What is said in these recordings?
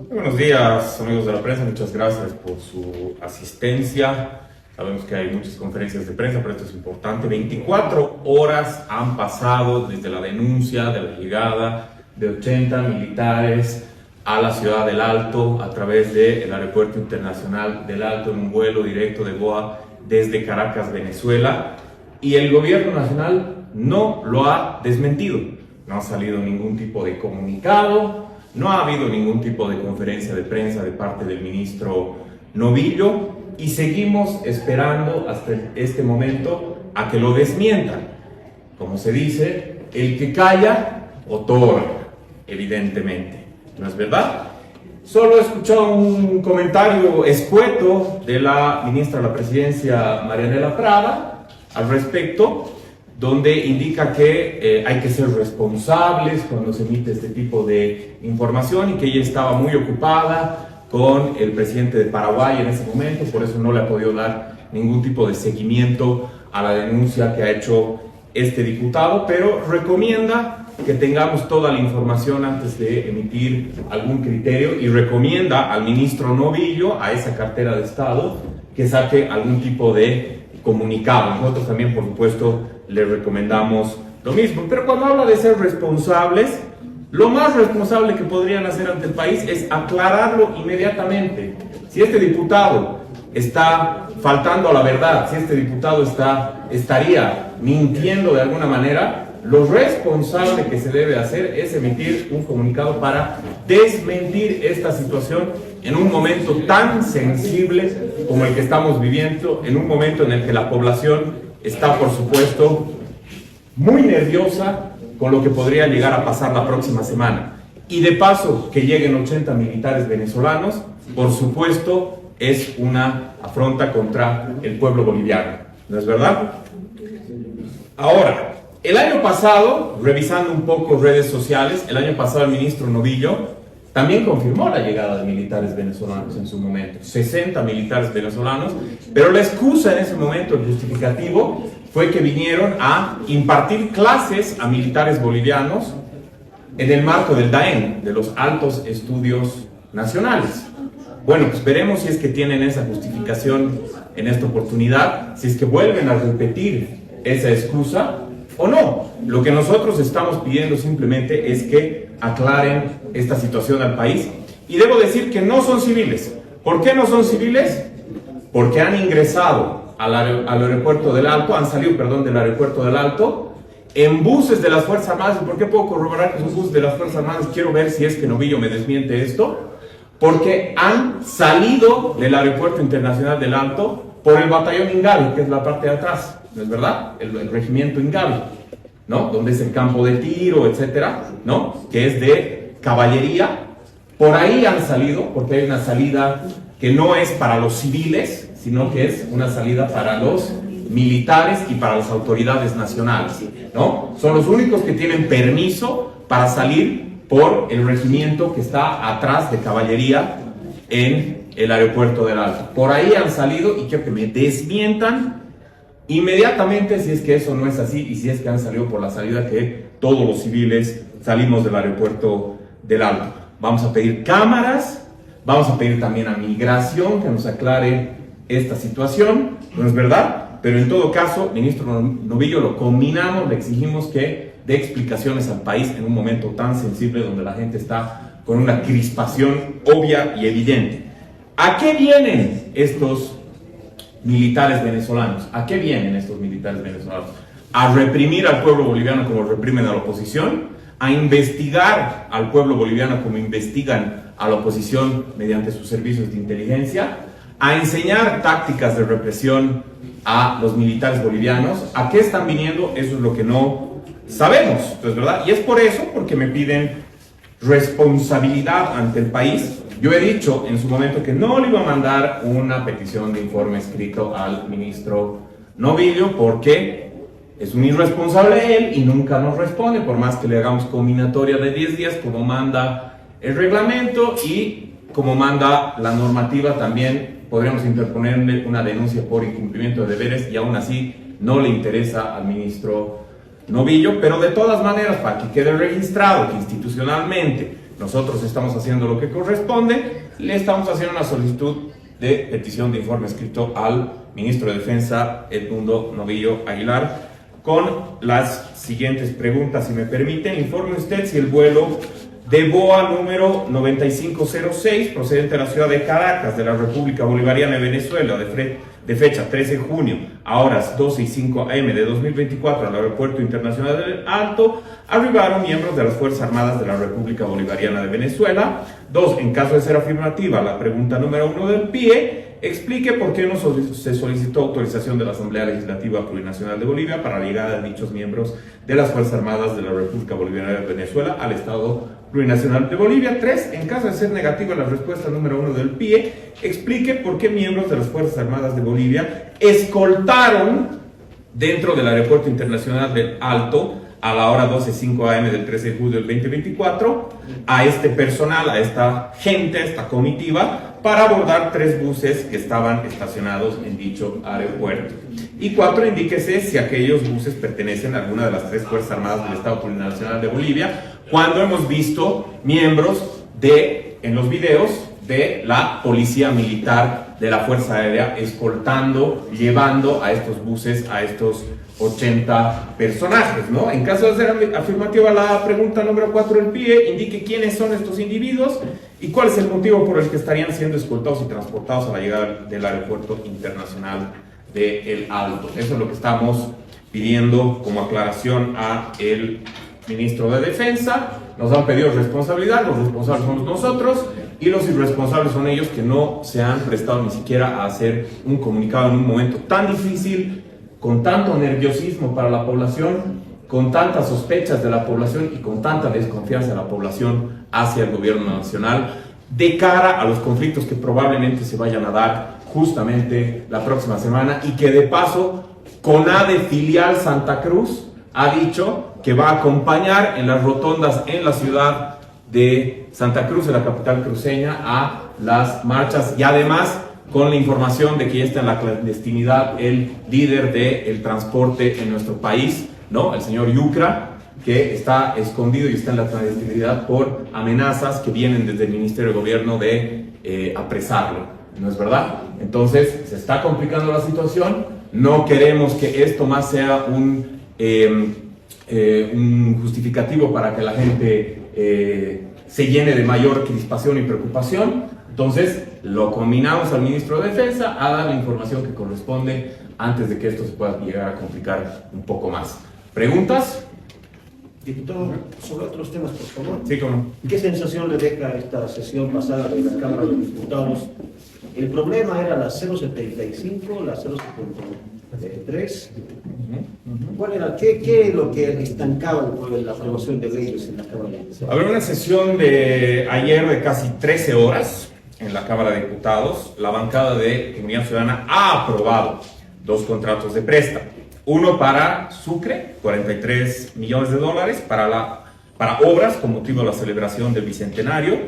Buenos días, amigos de la prensa. Muchas gracias por su asistencia. Sabemos que hay muchas conferencias de prensa, pero esto es importante. 24 horas han pasado desde la denuncia de la llegada de 80 militares a la ciudad del Alto a través del Aeropuerto Internacional del Alto en un vuelo directo de BOA desde Caracas, Venezuela. Y el gobierno nacional no lo ha desmentido. No ha salido ningún tipo de comunicado. No ha habido ningún tipo de conferencia de prensa de parte del ministro Novillo y seguimos esperando hasta este momento a que lo desmientan. Como se dice, el que calla, otorga, evidentemente. ¿No es verdad? Solo he escuchado un comentario escueto de la ministra de la Presidencia, Marianela Prada, al respecto, donde indica que hay que ser responsables cuando se emite este tipo de información y que ella estaba muy ocupada con el presidente de Paraguay en ese momento, por eso no le ha podido dar ningún tipo de seguimiento a la denuncia que ha hecho este diputado, pero recomienda que tengamos toda la información antes de emitir algún criterio y recomienda al ministro Novillo, a esa cartera de Estado, que saque algún tipo de comunicado. Nosotros también, por supuesto, le recomendamos lo mismo. Pero cuando habla de ser responsables, lo más responsable que podrían hacer ante el país es aclararlo inmediatamente. Si este diputado está faltando a la verdad, si este diputado estaría mintiendo de alguna manera, lo responsable que se debe hacer es emitir un comunicado para desmentir esta situación en un momento tan sensible como el que estamos viviendo, en un momento en el que la población está, por supuesto, muy nerviosa con lo que podría llegar a pasar la próxima semana. Y de paso, que lleguen 80 militares venezolanos, por supuesto, es una afrenta contra el pueblo boliviano. ¿No es verdad? Ahora, el año pasado, revisando un poco redes sociales, el año pasado el ministro Novillo también confirmó la llegada de militares venezolanos en su momento, 60 militares venezolanos, pero la excusa en ese momento, el justificativo, fue que vinieron a impartir clases a militares bolivianos en el marco del DAEN, de los Altos Estudios Nacionales. Bueno, pues veremos si es que tienen esa justificación en esta oportunidad, si es que vuelven a repetir esa excusa o no. Lo que nosotros estamos pidiendo simplemente es que aclaren esta situación al país. Y debo decir que no son civiles. ¿Por qué no son civiles? Porque han ingresado al aeropuerto del Alto, han salido, perdón, del aeropuerto del Alto en buses de las Fuerzas Armadas. ¿Por qué puedo corroborar que son buses de las Fuerzas Armadas? Quiero ver si es que Novillo me desmiente esto. Porque han salido del aeropuerto internacional del Alto por el batallón Ingavi, que es la parte de atrás, ¿no es verdad? El regimiento Ingavi, ¿no? Donde es el campo de tiro, etcétera, ¿no? Que es de caballería. Por ahí han salido, porque hay una salida que no es para los civiles, sino que es una salida para los militares y para las autoridades nacionales, ¿no? Son los únicos que tienen permiso para salir por el regimiento que está atrás de caballería en el aeropuerto del Alto. Por ahí han salido y quiero que me desmientan inmediatamente si es que eso no es así y si es que han salido por la salida que todos los civiles salimos del aeropuerto del Alto. Vamos a pedir cámaras, vamos a pedir también a Migración que nos aclare esta situación, ¿no es verdad? Pero en todo caso, ministro Novillo, lo combinamos, le exigimos que dé explicaciones al país en un momento tan sensible donde la gente está con una crispación obvia y evidente. ¿A qué vienen estos militares venezolanos? ¿A qué vienen estos militares venezolanos? ¿A reprimir al pueblo boliviano como reprimen a la oposición? ¿A investigar al pueblo boliviano como investigan a la oposición mediante sus servicios de inteligencia? ¿A enseñar tácticas de represión a los militares bolivianos? ¿A qué están viniendo? Eso es lo que no sabemos, pues, ¿verdad? Y es por eso, porque me piden responsabilidad ante el país. Yo he dicho en su momento que no le iba a mandar una petición de informe escrito al ministro Novillo porque es un irresponsable él y nunca nos responde, por más que le hagamos combinatoria de 10 días como manda el reglamento y como manda la normativa. También podríamos interponerle una denuncia por incumplimiento de deberes y aún así no le interesa al ministro Novillo, pero de todas maneras, para que quede registrado que institucionalmente nosotros estamos haciendo lo que corresponde, le estamos haciendo una solicitud de petición de informe escrito al ministro de Defensa, Edmundo Novillo Aguilar, con las siguientes preguntas, si me permiten. Informe usted si el vuelo de BOA número 9506, procedente de la ciudad de Caracas, de la República Bolivariana de Venezuela, de fecha 13 de junio, a horas 12:05 am de 2024, al Aeropuerto Internacional del Alto, arribaron miembros de las Fuerzas Armadas de la República Bolivariana de Venezuela. 2. En caso de ser afirmativa, la pregunta número 1 del PIE, explique por qué no se solicitó autorización de la Asamblea Legislativa Plurinacional de Bolivia para la llegada de dichos miembros de las Fuerzas Armadas de la República Bolivariana de Venezuela al Estado Plurinacional de Bolivia. 3. En caso de ser negativa la respuesta número 1 del PIE, explique por qué miembros de las Fuerzas Armadas de Bolivia escoltaron dentro del Aeropuerto Internacional del Alto a la hora 12:05 am del 13 de julio del 2024 a este personal, a esta gente, a esta comitiva, para abordar 3 buses que estaban estacionados en dicho aeropuerto. Y 4. Indíquese si aquellos buses pertenecen a alguna de las 3 Fuerzas Armadas del Estado Plurinacional de Bolivia, cuando hemos visto miembros en los videos de la Policía Militar de la Fuerza Aérea escoltando, llevando a estos buses, a estos 80 personajes, ¿no? En caso de ser afirmativa la pregunta número 4 del PIE, indique quiénes son estos individuos y cuál es el motivo por el que estarían siendo escoltados y transportados a la llegada del Aeropuerto Internacional de El Alto. Eso es lo que estamos pidiendo como aclaración a el ministro de Defensa. Nos han pedido responsabilidad, los responsables somos nosotros y los irresponsables son ellos, que no se han prestado ni siquiera a hacer un comunicado en un momento tan difícil, con tanto nerviosismo para la población, con tantas sospechas de la población y con tanta desconfianza de la población hacia el gobierno nacional, de cara a los conflictos que probablemente se vayan a dar justamente la próxima semana, y que de paso CONADE filial Santa Cruz ha dicho que va a acompañar en las rotondas en la ciudad de Santa Cruz, en la capital cruceña, a las marchas, y además con la información de que ya está en la clandestinidad el líder del transporte en nuestro país, ¿no? El señor Yucra, que está escondido y está en la clandestinidad por amenazas que vienen desde el Ministerio de Gobierno de apresarlo, ¿no es verdad? Entonces, se está complicando la situación. No queremos que esto más sea un justificativo para que la gente se llene de mayor crispación y preocupación. Entonces, lo combinamos al ministro de Defensa a dar la información que corresponde antes de que esto se pueda llegar a complicar un poco más. ¿Preguntas? Diputado, sobre otros temas, por favor. Sí, cómo no. ¿Qué sensación le deja esta sesión pasada de la Cámara de Diputados? El problema era la 075, la 073. ¿Cuál era? ¿Qué es lo que estancaba la aprobación de leyes en la Cámara de Diputados? Habrá una sesión de ayer de casi 13 horas en la Cámara de Diputados. La bancada de Comunidad Ciudadana ha aprobado 2 contratos de préstamo. Uno para Sucre, $43 millones para obras con motivo de la celebración del Bicentenario,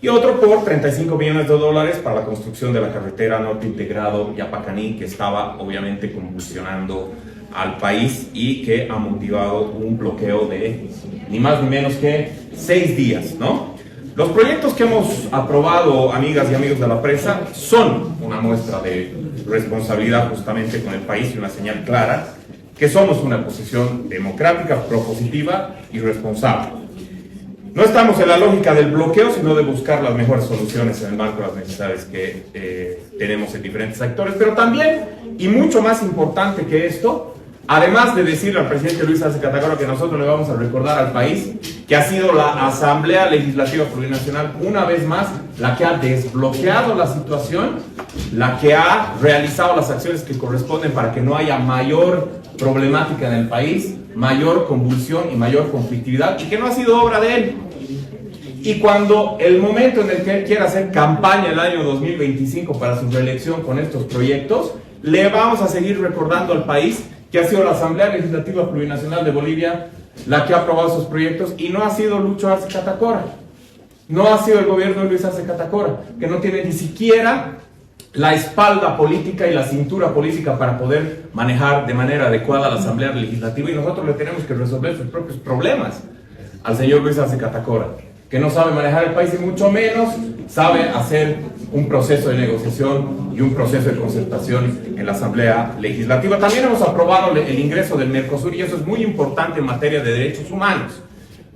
y otro por $35 millones para la construcción de la carretera Norte Integrado Yapacaní, que estaba obviamente convulsionando al país y que ha motivado un bloqueo de ni más ni menos que 6 días, ¿no? Los proyectos que hemos aprobado, amigas y amigos de la prensa, son una muestra de responsabilidad justamente con el país y una señal clara que somos una oposición democrática, propositiva y responsable. No estamos en la lógica del bloqueo, sino de buscar las mejores soluciones en el marco de las necesidades que tenemos en diferentes sectores. Pero también, y mucho más importante que esto, además de decirle al presidente Luis Arce Catacora que nosotros le vamos a recordar al país que ha sido la Asamblea Legislativa Plurinacional una vez más la que ha desbloqueado la situación, la que ha realizado las acciones que corresponden para que no haya mayor problemática en el país, mayor convulsión y mayor conflictividad, y que no ha sido obra de él. Y cuando el momento en el que él quiera hacer campaña el año 2025 para su reelección con estos proyectos, le vamos a seguir recordando al país que ha sido la Asamblea Legislativa Plurinacional de Bolivia la que ha aprobado esos proyectos, y no ha sido Lucho Arce Catacora, no ha sido el gobierno de Luis Arce Catacora, que no tiene ni siquiera la espalda política y la cintura política para poder manejar de manera adecuada la Asamblea Legislativa, y nosotros le tenemos que resolver sus propios problemas al señor Luis Arce Catacora. que no sabe manejar el país y mucho menos sabe hacer un proceso de negociación y un proceso de concertación en la Asamblea Legislativa. También hemos aprobado el ingreso del Mercosur y eso es muy importante en materia de derechos humanos.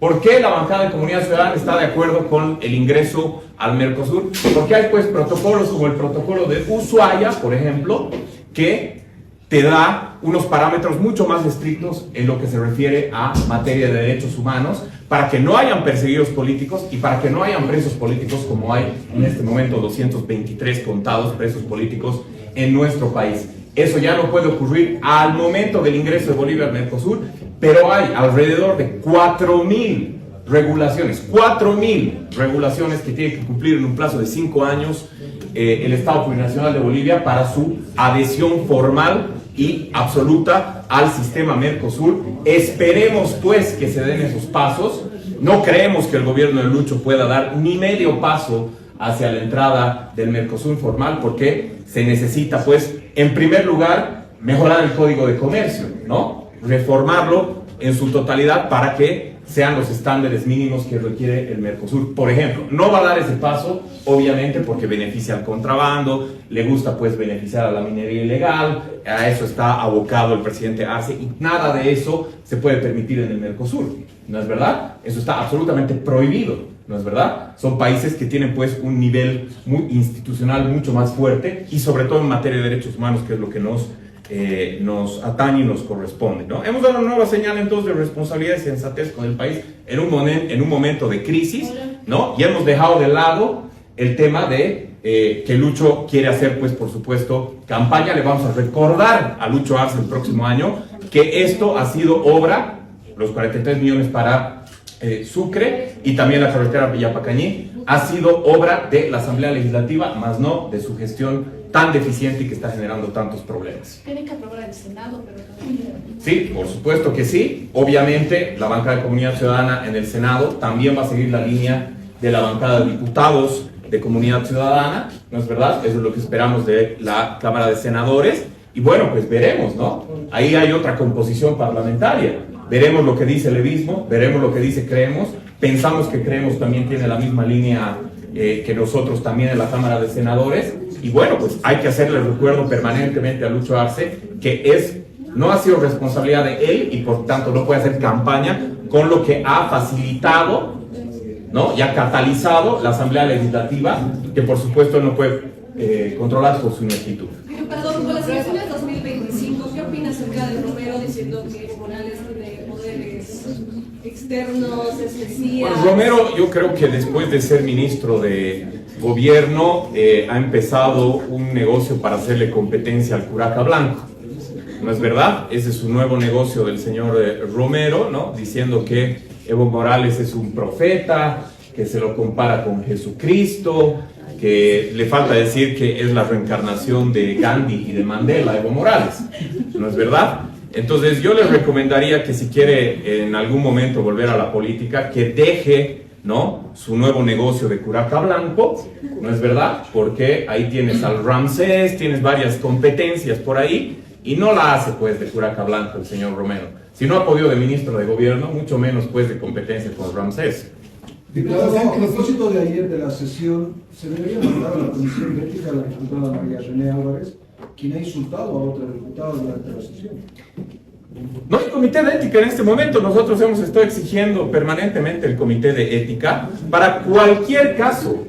¿Por qué la bancada de Comunidad Ciudadana está de acuerdo con el ingreso al Mercosur? Porque hay pues protocolos como el protocolo de Ushuaia, por ejemplo, que te da unos parámetros mucho más estrictos en lo que se refiere a materia de derechos humanos, para que no hayan perseguidos políticos y para que no hayan presos políticos como hay en este momento 223 contados presos políticos en nuestro país. Eso ya no puede ocurrir al momento del ingreso de Bolivia al Mercosur, pero hay alrededor de 4.000 regulaciones, 4.000 regulaciones que tiene que cumplir en un plazo de 5 años el Estado Plurinacional de Bolivia para su adhesión formal y absoluta al sistema Mercosur. Esperemos pues que se den esos pasos. No creemos que el gobierno de Lucho pueda dar ni medio paso hacia la entrada del Mercosur formal, porque se necesita pues, en primer lugar, mejorar el Código de Comercio, ¿no? Reformarlo en su totalidad para que sean los estándares mínimos que requiere el Mercosur. Por ejemplo, no va a dar ese paso, obviamente, porque beneficia al contrabando, le gusta pues beneficiar a la minería ilegal, a eso está abocado el presidente Arce, y nada de eso se puede permitir en el Mercosur, ¿no es verdad? Eso está absolutamente prohibido, ¿no es verdad? Son países que tienen pues un nivel institucional mucho más fuerte, y sobre todo en materia de derechos humanos, que es lo que nos atañe y nos corresponde, ¿no? Hemos dado una nueva señal entonces de responsabilidad y sensatez con el país en un momento de crisis, ¿no? Y hemos dejado de lado el tema de que Lucho quiere hacer, pues por supuesto, campaña. Le vamos a recordar a Lucho Arce el próximo año que esto ha sido obra, los 43 millones para Sucre y también la carretera Villapacañí, ha sido obra de la Asamblea Legislativa, más no de su gestión tan deficiente y que está generando tantos problemas. Tiene que aprobar el Senado, pero no. Sí, por supuesto que sí. Obviamente, la bancada de Comunidad Ciudadana en el Senado también va a seguir la línea de la bancada de diputados de Comunidad Ciudadana, ¿no es verdad? Eso es lo que esperamos de la Cámara de Senadores. Y bueno, pues veremos, ¿no? Ahí hay otra composición parlamentaria. Veremos lo que dice Levismo, veremos lo que dice Creemos. Pensamos que Creemos también tiene la misma línea que nosotros también en la Cámara de Senadores. Y bueno, pues hay que hacerle recuerdo permanentemente a Lucho Arce que no ha sido responsabilidad de él y por tanto no puede hacer campaña con lo que ha facilitado, ¿no? Y ha catalizado la Asamblea Legislativa, que por supuesto no puede controlar por su ineptitud. Perdón, con las elecciones 2025, ¿qué opina acerca de Romero diciendo que Morales tiene poderes externos, especiales? Pues Romero, yo creo que después de ser ministro de Gobierno ha empezado un negocio para hacerle competencia al Curaca Blanco, ¿no es verdad? Ese es su nuevo negocio del señor Romero, ¿no? Diciendo que Evo Morales es un profeta, que se lo compara con Jesucristo, que le falta decir que es la reencarnación de Gandhi y de Mandela, Evo Morales, ¿no es verdad? Entonces yo le recomendaría que si quiere en algún momento volver a la política, que deje, ¿no?, su nuevo negocio de Curaca Blanco, ¿no es verdad? Porque ahí tienes al Ramsés, tienes varias competencias por ahí, y no la hace pues de Curaca Blanco el señor Romero. Si no ha podido de ministro de gobierno, mucho menos pues de competencia con Ramsés. Diputado, a propósito de ayer de la sesión, se debería mandar a la Comisión de Ética a la diputada María René Álvarez, quien ha insultado a otra diputada durante la sesión. No hay comité de ética en este momento. Nosotros hemos estado exigiendo permanentemente el comité de ética para cualquier caso,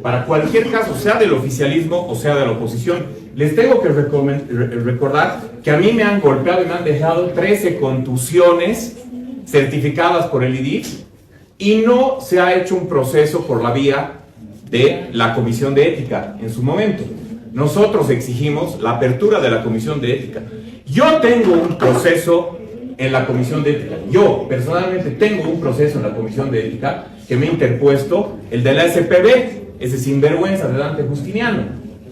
sea del oficialismo o sea de la oposición. Les tengo que recordar que a mí me han golpeado y me han dejado 13 contusiones certificadas por el IDIF y no se ha hecho un proceso por la vía de la comisión de ética en su momento. Nosotros exigimos la apertura de la comisión de ética. Yo tengo un proceso en la comisión de ética. Yo personalmente tengo un proceso en la comisión de ética que me ha interpuesto el de la SPB, ese sinvergüenza de Dante Justiniano,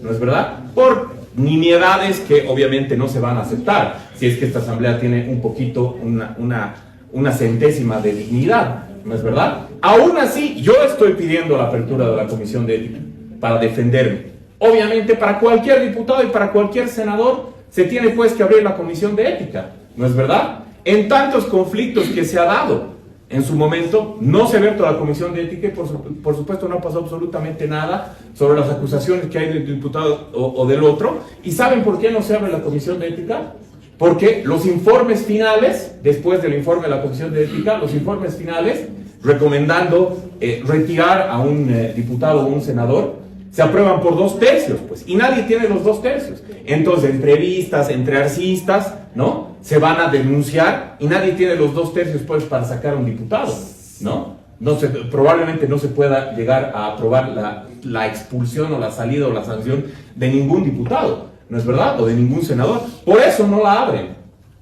¿no es verdad? Por nimiedades que obviamente no se van a aceptar si es que esta asamblea tiene un poquito, una centésima de dignidad, ¿no es verdad? Aún así, yo estoy pidiendo la apertura de la comisión de ética para defenderme. Obviamente, para cualquier diputado y para cualquier senador se tiene pues que abrir la comisión de ética, ¿no es verdad? En tantos conflictos que se ha dado, en su momento, no se ha abierto la Comisión de Ética y por supuesto no ha pasado absolutamente nada sobre las acusaciones que hay del diputado o del otro. ¿Y saben por qué no se abre la Comisión de Ética? Porque los informes finales, después del informe de la Comisión de Ética, los informes finales recomendando retirar a un diputado o un senador, se aprueban por 2/3, pues, y nadie tiene los 2/3. Entonces, entrevistas, entre arcistas, ¿no? Se van a denunciar y nadie tiene los 2/3 pues para sacar a un diputado, ¿no? Probablemente no se pueda llegar a aprobar la expulsión o la salida o la sanción de ningún diputado, ¿no es verdad? O de ningún senador. Por eso no la abren,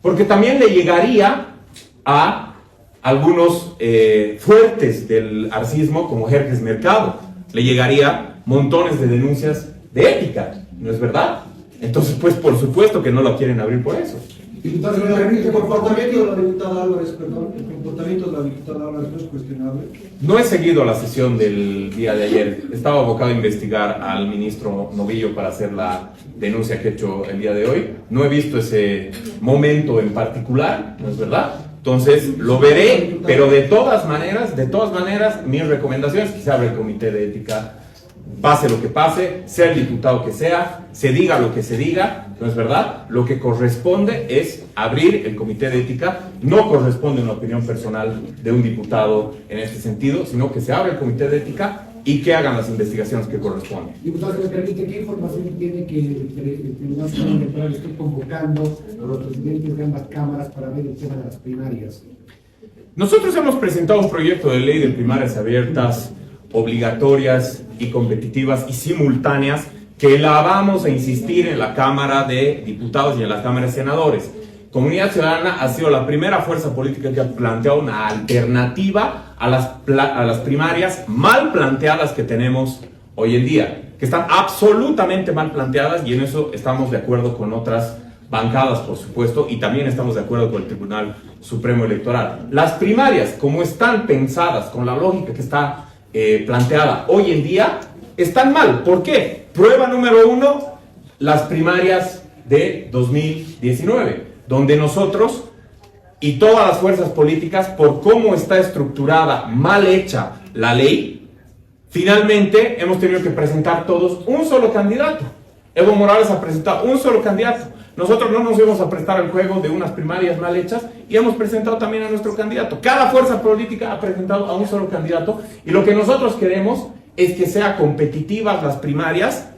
porque también le llegaría a algunos fuertes del arcismo como Jerjes Mercado, le llegaría montones de denuncias de ética, ¿no es verdad? Entonces, pues por supuesto que no la quieren abrir por eso. Diputado, el comportamiento de la diputada Álvarez, perdón, el comportamiento de la diputada Álvarez no es cuestionable. No he seguido la sesión del día de ayer. Estaba abocado a investigar al ministro Novillo para hacer la denuncia que he hecho el día de hoy. No he visto ese momento en particular, ¿no es verdad? Entonces lo veré, pero de todas maneras, mis recomendaciones es que se abra el comité de ética, pase lo que pase, sea el diputado que sea, se diga lo que se diga, ¿no es verdad? Lo que corresponde es abrir el comité de ética, no corresponde una opinión personal de un diputado en este sentido, sino que se abra el comité de ética y que hagan las investigaciones que corresponden. Diputado, si me permite, ¿qué información tiene que el Tribunal Supremo Electoral esté convocando a los presidentes de ambas cámaras para ver el tema de las primarias? Nosotros hemos presentado un proyecto de ley de primarias abiertas, obligatorias y competitivas y simultáneas que la vamos a insistir en la Cámara de Diputados y en la Cámara de Senadores. Comunidad Ciudadana ha sido la primera fuerza política que ha planteado una alternativa a las primarias mal planteadas que tenemos hoy en día, que están absolutamente mal planteadas, y en eso estamos de acuerdo con otras bancadas, por supuesto, y también estamos de acuerdo con el Tribunal Supremo Electoral. Las primarias, como están pensadas, con la lógica que está planteada hoy en día, están mal. ¿Por qué? Prueba número 1, las primarias de 2019, donde nosotros y todas las fuerzas políticas, por cómo está estructurada, mal hecha la ley, finalmente hemos tenido que presentar todos un solo candidato. Evo Morales ha presentado un solo candidato. Nosotros no nos íbamos a prestar al juego de unas primarias mal hechas y hemos presentado también a nuestro candidato. Cada fuerza política ha presentado a un solo candidato, y lo que nosotros queremos es que sean competitivas las primarias,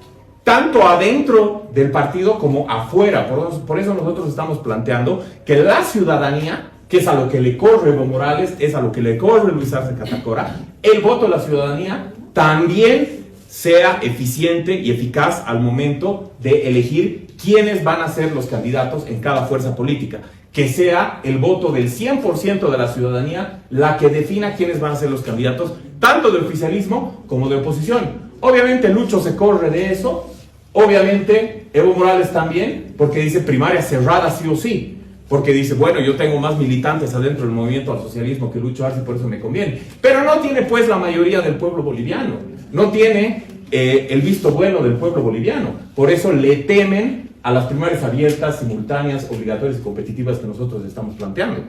tanto adentro del partido como afuera. Por eso nosotros estamos planteando que la ciudadanía, que es a lo que le corre Evo Morales, es a lo que le corre Luis Arce Catacora, el voto de la ciudadanía también sea eficiente y eficaz al momento de elegir quiénes van a ser los candidatos en cada fuerza política. Que sea el voto del 100% de la ciudadanía la que defina quiénes van a ser los candidatos, tanto de oficialismo como de oposición. Obviamente Lucho se corre de eso, obviamente Evo Morales también, porque dice primaria cerrada sí o sí, porque dice, bueno, yo tengo más militantes adentro del movimiento al socialismo que Lucho Arce, por eso me conviene. Pero no tiene pues la mayoría del pueblo boliviano, no tiene el visto bueno del pueblo boliviano, por eso le temen a las primarias abiertas, simultáneas, obligatorias y competitivas que nosotros estamos planteando.